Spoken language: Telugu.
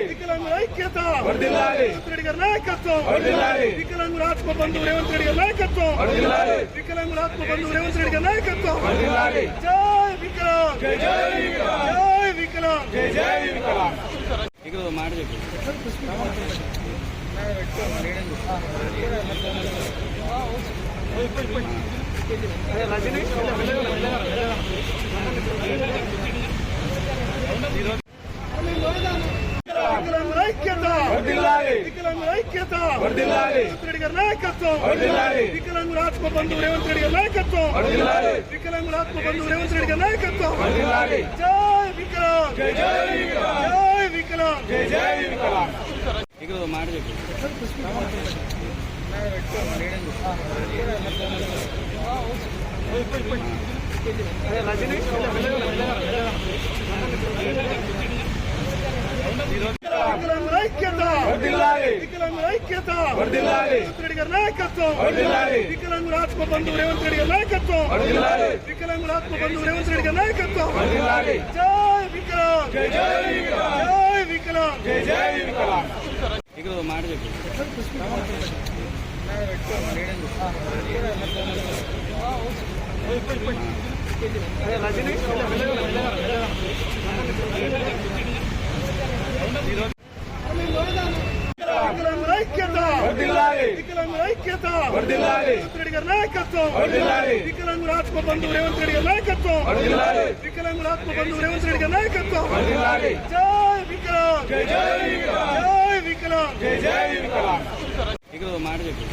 వికలాంగుల ఐక్యత రేవంత్ రెడ్డి గారి నాయకత్వం వికలాంగుల ఆత్మ బంధువు రేవంత్ రెడ్డి గారి నాయకత్వం వికలాంగుల ఆత్మ బంధువు రేవంత్ రెడ్డి గారి నాయకత్వం జై వికలాంగ్ జై వికలాంగ్ జై వికలాంగ్ ఇక్కడ మాట చెప్పు వికలాంగుల ఐక్యత వికలాంగుల ఐక్యత రేవంత్ రెడ్డి గారి నాయకత్వం వికలాంగుల ఆత్మ బంధువు రేవంత్ రెడ్డి గారి నాయకత్వం వికలాంగుల ఆత్మ బంధువు రేవంత్ రెడ్డి గారి నాయకత్వం జై వికలాంగ్ జై వికలాంగ్ జై వికలాంగ్ ఇక్కడ మాట చెప్పు వికలాంగుల ఐక్యత వికలాంగుల ఐక్యత రేవంత్ రెడ్డి గారి నాయకత్వం వికలాంగుల ఆత్మ బంధువు రేవంత్ రెడ్డి గారి నాయకత్వం వికలాంగుల ఆత్మ బంధువు రేవంత్ రెడ్డి గారి నాయకత్వం జై వికలాంగ్ జై వికలాంగ్ జై వికలాంగ్ ఇక్కడ మాట చెప్పు వికలాంగుల ఐక్యత వికలాంగుల ఐక్యత రేవంత్ రెడ్డి గారి నాయకత్వం వికలాంగుల ఆత్మ బంధువు రేవంత్ రెడ్డి గారి నాయకత్వం వికలాంగుల ఆత్మ బంధువు రేవంత్ రెడ్డి గారి నాయకత్వం జై వికలాంగ్ జై వికలాంగ్ జై వికలాంగ్ ఇక్కడ మాట చెప్పు